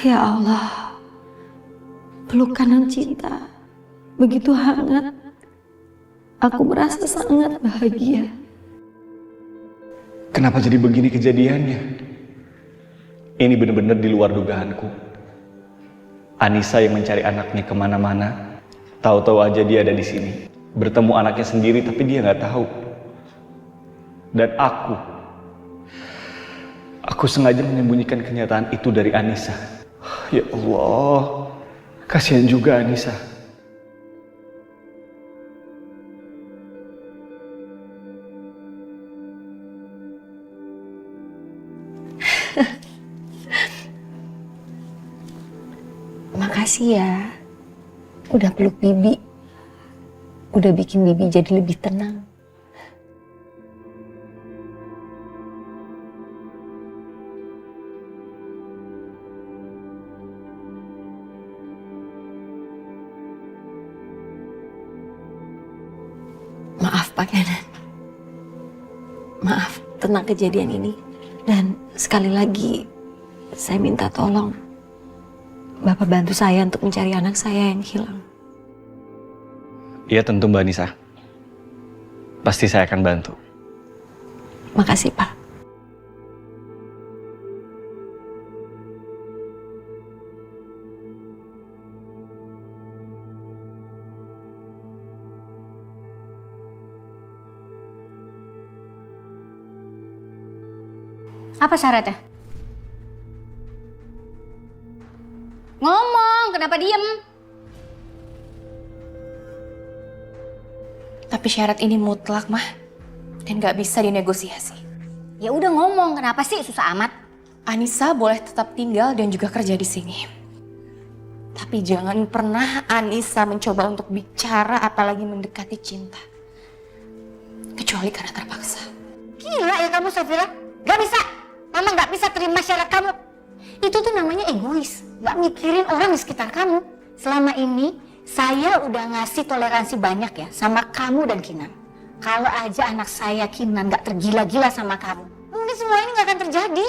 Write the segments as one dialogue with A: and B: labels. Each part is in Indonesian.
A: Ya Allah, pelukan dan cinta begitu hangat. Aku merasa sangat bahagia.
B: Kenapa jadi begini kejadiannya? Ini benar-benar di luar dugaanku. Anissa yang mencari anaknya kemana-mana, tahu-tahu aja dia ada di sini. Bertemu anaknya sendiri tapi dia nggak tahu. Dan aku sengaja menyembunyikan kenyataan itu dari Anissa. Ya Allah, kasihan juga Anissa.
A: Makasih ya, udah peluk Bibi, udah bikin Bibi jadi lebih tenang. Maaf Pak Kenan, maaf tentang kejadian ini. Dan sekali lagi, saya minta tolong Bapak bantu saya untuk mencari anak saya yang hilang.
B: Iya tentu Mbak Anissa. Pasti saya akan bantu.
A: Makasih Pak.
C: Apa syaratnya? Ngomong, kenapa diem?
D: Tapi syarat ini mutlak, Mah. Dan gak bisa dinegosiasi.
C: Ya udah ngomong, kenapa sih susah amat?
D: Anissa boleh tetap tinggal dan juga kerja di sini. Tapi jangan pernah Anissa mencoba untuk bicara apalagi mendekati cinta. Kecuali karena terpaksa.
C: Gila ya kamu, Safira. Gak bisa. Mama gak bisa terima syarat kamu. Itu tuh namanya egois. Gak mikirin orang di sekitar kamu. Selama ini saya udah ngasih toleransi banyak ya sama kamu dan Kinan. Kalau aja anak saya Kinan gak tergila-gila sama kamu, mungkin semua ini gak akan terjadi.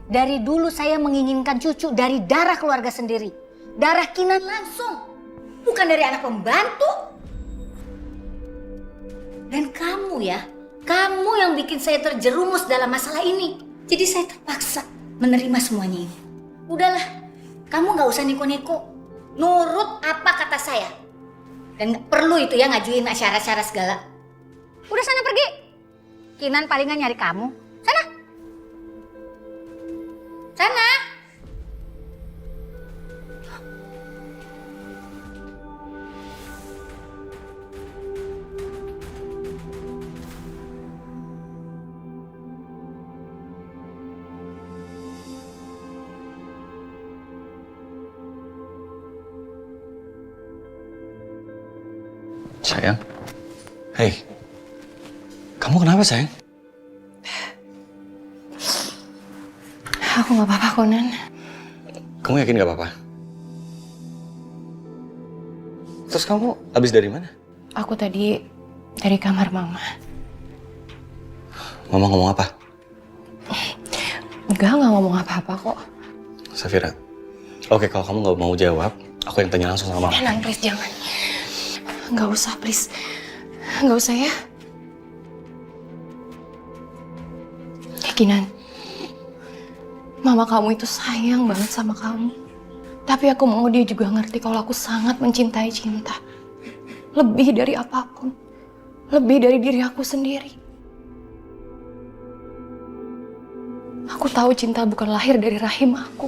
C: Dari dulu saya menginginkan cucu dari darah keluarga sendiri. Darah Kinan langsung. Bukan dari anak pembantu. Dan kamu ya, kamu yang bikin saya terjerumus dalam masalah ini. Jadi saya terpaksa menerima semuanya ini. Udahlah, kamu gak usah neko-neko. Nurut apa kata saya. Dan gak perlu itu ya ngajuin syarat-syarat segala. Udah sana pergi. Kinan palingan nyari kamu. Sana. Sana.
B: Sayang. Hei. Kamu kenapa sayang?
D: Aku gak apa-apa, Konan.
B: Kamu yakin gak apa-apa? Terus kamu habis dari mana?
D: Aku tadi dari kamar Mama.
B: Mama ngomong apa?
D: Enggak ngomong apa-apa kok.
B: Safira. Oke, kalau kamu gak mau jawab, aku yang tanya langsung sama Mama.
D: Kenan, please jangan. Nggak usah, please. Nggak usah ya. Kinan, Mama kamu itu sayang banget sama kamu. Tapi aku mau dia juga ngerti kalau aku sangat mencintai cinta. Lebih dari apapun. Lebih dari diri aku sendiri. Aku tahu cinta bukan lahir dari rahim aku.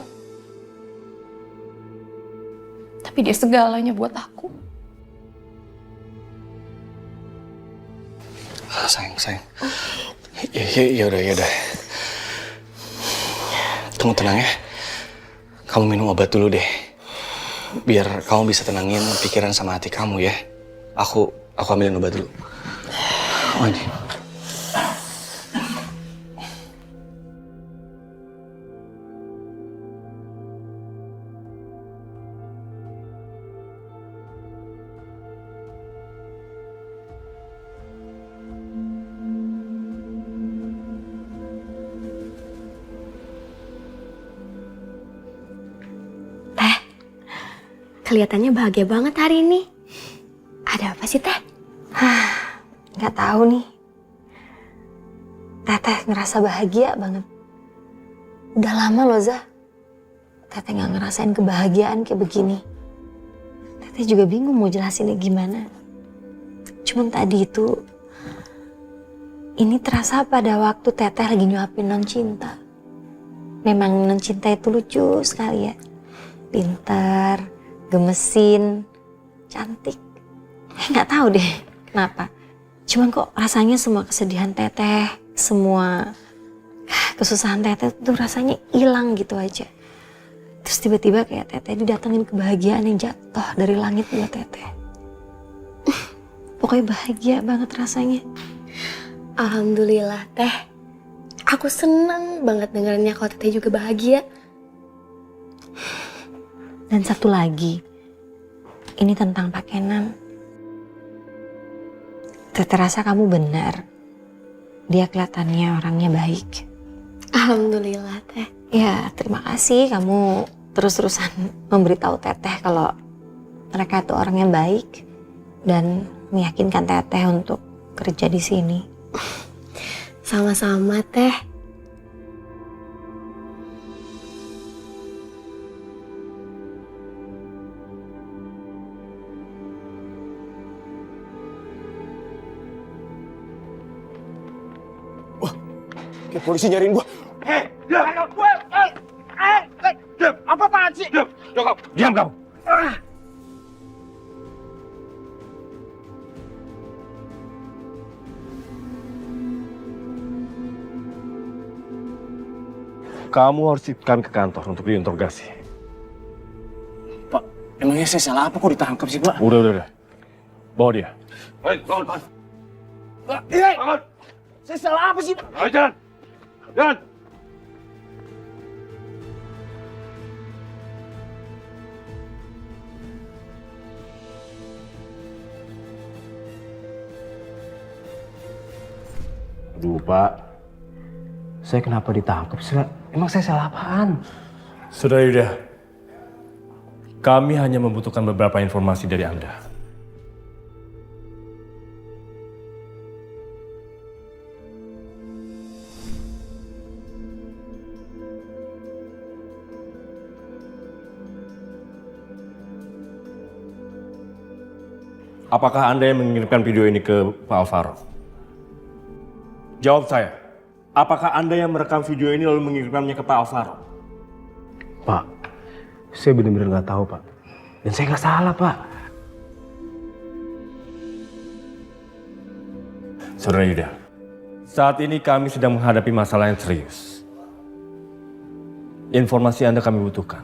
D: Tapi dia segalanya buat aku.
B: Sayang. Ya udah. Kamu tenang ya. Kamu minum obat dulu deh. Biar kamu bisa tenangin pikiran sama hati kamu ya. Aku ambilin obat dulu. Oh ini.
C: kelihatannya bahagia banget hari ini. Ada apa sih, Teh?
A: Nggak tahu nih. Teteh ngerasa bahagia banget. Udah lama loh, Zah. Teteh nggak ngerasain kebahagiaan kayak begini. Teteh juga bingung mau jelasinnya gimana. Cuman tadi itu, ini terasa pada waktu Teteh lagi nyuapin non cinta. Memang non cinta itu lucu sekali ya. Pintar, gemesin, cantik. Nggak tahu deh kenapa. Cuman kok rasanya semua kesedihan Teteh, semua kesusahan Teteh tuh rasanya hilang gitu aja. Terus tiba-tiba kayak Teteh didatengin kebahagiaan yang jatuh dari langit buat Teteh. Pokoknya bahagia banget rasanya.
C: Alhamdulillah, Teh. Aku senang banget dengarnya kalau Teteh juga bahagia.
A: Dan satu lagi, ini tentang Pak Kenan. Teteh rasa kamu benar. Dia kelihatannya orangnya baik.
C: Alhamdulillah, Teh.
A: Ya, terima kasih kamu terus-terusan memberitahu Teteh kalau mereka itu orangnya baik dan meyakinkan Teteh untuk kerja di sini.
C: Sama-sama, Teh.
E: Kayak polisi nyariin gua. Apa-apaan sih? Diam kamu. Kamu harus ikutkan ke kantor untuk diinterogasi.
F: Pak, emangnya saya salah apa kok ditangkap sih, Pak?
E: Udah. Bawa dia.
F: Bangun. Bangun. Saya salah apa sih, Pak?
E: Ayo jalan. Jalan.
F: Aduh, Pak. Saya kenapa ditangkap sih, Pak? Emang saya salah apaan?
E: Saudara Yuda, kami hanya membutuhkan beberapa informasi dari Anda. Apakah Anda yang mengirimkan video ini ke Pak Alvaro? Jawab saya. Apakah Anda yang merekam video ini lalu mengirimkannya ke Pak Alvaro?
F: Pak, saya benar-benar nggak tahu, Pak. Dan saya nggak salah, Pak.
E: Saudara Yuda, saat ini kami sedang menghadapi masalah yang serius. Informasi Anda kami butuhkan.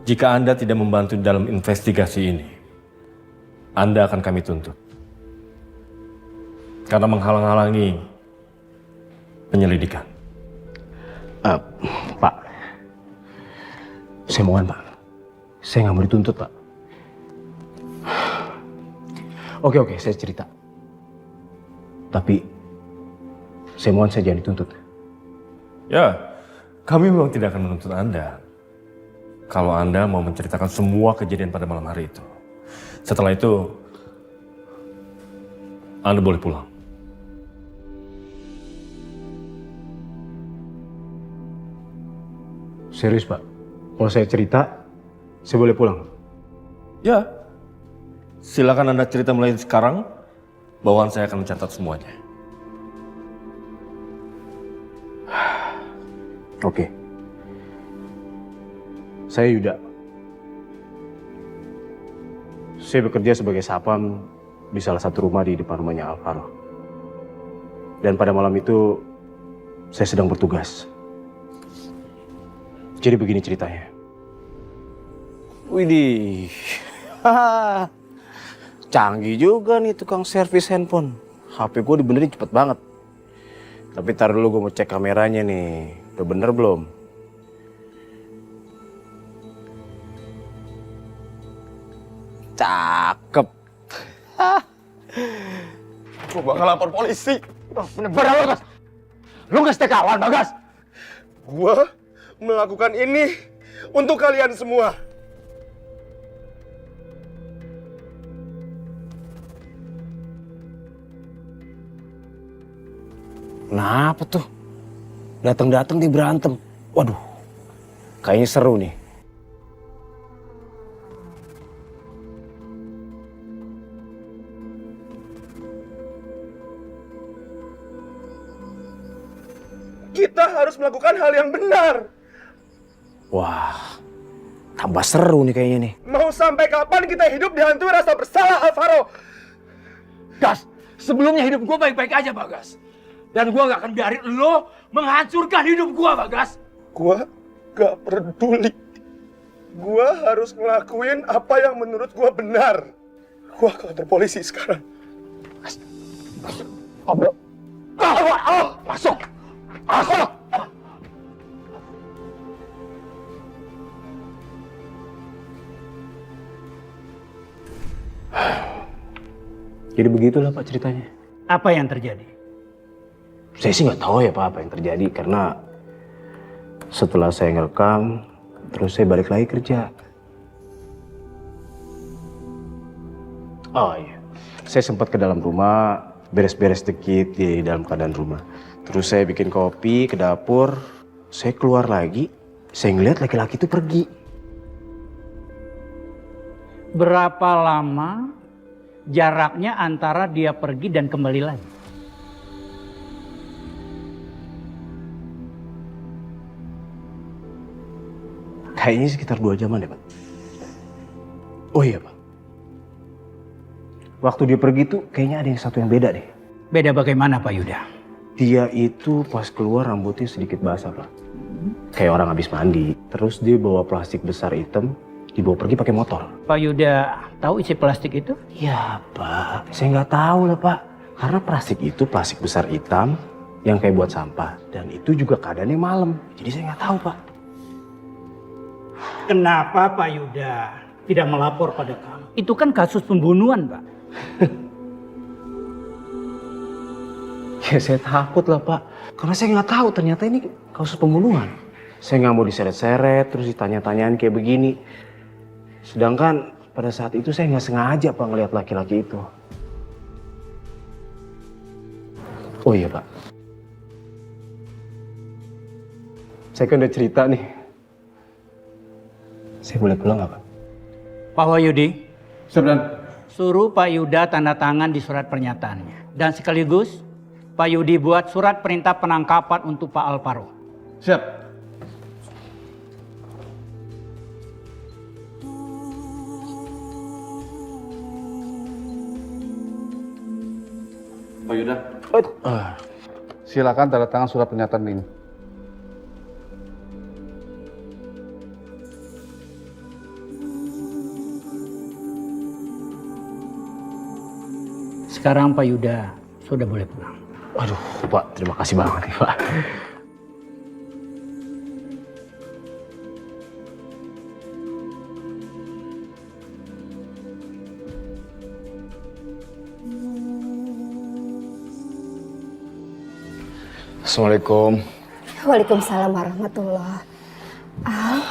E: Jika Anda tidak membantu dalam investigasi ini, Anda akan kami tuntut. Karena menghalang-halangi penyelidikan.
F: Pak, saya mohon, Pak. Saya nggak mau dituntut, Pak. Oke, saya cerita. Tapi, saya mohon saya jangan dituntut.
E: Ya, kami memang tidak akan menuntut Anda. Kalau Anda mau menceritakan semua kejadian pada malam hari itu. Setelah itu, Anda boleh pulang.
F: Serius, Pak? Kalau saya cerita, saya boleh pulang?
E: Ya, silakan Anda cerita mulai sekarang. Bawahan saya akan mencatat semuanya.
F: Oke. Saya Yuda. Saya bekerja sebagai sapam di salah satu rumah di depan rumahnya Alvaro. Dan pada malam itu, saya sedang bertugas. Jadi begini ceritanya.
G: Widih, canggih juga nih tukang servis handphone. HP gue dibenerin cepet banget. Tapi tar dulu gue mau cek kameranya nih, udah bener belum? Cakep.
E: Gue bakal lapor polisi.
G: Bener-bener lo, Gas. Lu nggak setia kawan, Bagas.
H: Gua melakukan ini untuk kalian semua.
G: Kenapa tuh? Datang-datang dia berantem. Waduh, kayaknya seru nih.
H: Kita harus melakukan hal yang benar.
G: Wah, tambah seru nih kayaknya nih.
H: Mau sampai kapan kita hidup dihantui rasa bersalah, Alvaro?
I: Gas, sebelumnya hidup gue baik-baik aja, Bagas. Dan gue gak akan biarin lo menghancurkan hidup gue, Bagas.
H: Gua gak peduli. Gua harus ngelakuin apa yang menurut gua benar. Gua ke kantor polisi sekarang.
I: Masuk! Masuk!
G: Jadi begitulah Pak ceritanya.
I: Apa yang terjadi?
G: Saya sih nggak tahu ya Pak apa yang terjadi karena setelah saya ngerekam, terus saya balik lagi kerja. Oh iya, saya sempat ke dalam rumah, beres-beres dikit di dalam keadaan rumah. Terus saya bikin kopi ke dapur, saya keluar lagi, saya ngeliat laki-laki itu pergi.
I: Berapa lama jaraknya antara dia pergi dan kembali lagi?
G: Kayaknya sekitar 2 jaman deh Pak. Oh iya Pak. Waktu dia pergi tuh kayaknya ada yang satu yang beda deh.
I: Beda bagaimana, Pak Yuda?
G: Dia itu pas keluar rambutnya sedikit basah Pak. Kayak orang habis mandi. Terus dia bawa plastik besar hitam, dibawa pergi pakai motor.
I: Pak Yuda tahu isi plastik itu?
G: Ya Pak, saya nggak tahu lah Pak. Karena plastik itu plastik besar hitam yang kayak buat sampah. Dan itu juga keadaannya malam. Jadi saya nggak tahu Pak.
I: Kenapa Pak Yuda tidak melapor pada kamu? Itu kan kasus pembunuhan, Pak.
G: Ya saya takut lah Pak. Karena saya nggak tahu ternyata ini kasus pembunuhan. Saya nggak mau diseret-seret terus ditanya-tanyaan kayak begini. Sedangkan pada saat itu saya nggak sengaja Pak ngelihat laki-laki itu. Oh iya Pak. Saya kan udah cerita nih. Saya boleh pulang nggak Pak?
I: Pak Wahyudi,
E: Siap,
I: suruh Pak Yuda tanda tangan di surat pernyataannya. Dan sekaligus Pak Yudi buat surat perintah penangkapan untuk Pak Alvaro.
E: Siap.
J: Pak Yuda, silakan tanda tangan surat pernyataan ini.
I: Sekarang Pak Yuda sudah boleh pulang.
G: Aduh Pak, terima kasih banget nih Pak.
J: Assalamualaikum.
C: Waalaikumsalam warahmatullah. Al,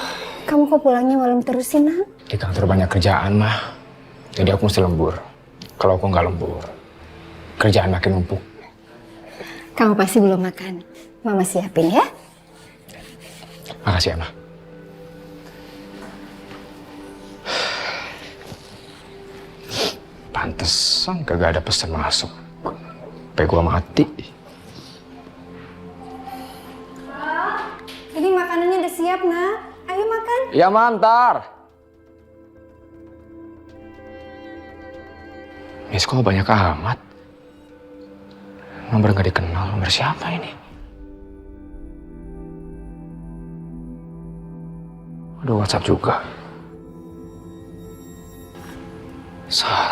C: kamu kok pulangnya malam terus sih, Nak?
J: Di kantor banyak kerjaan, mah. Jadi aku mesti lembur. Kalau aku nggak lembur, kerjaan makin numpuk.
C: Kamu pasti belum makan. Mama siapin ya.
J: Makasih ya, Mah. Pantesan kagak ada pesan masuk. Sampai gua mati.
C: Ini makanannya udah siap, Nak. Ayo makan.
J: Ya, mantar. Miss call banyak amat. Nomor nggak dikenal. Nomor siapa ini? Ada WhatsApp juga. Salah.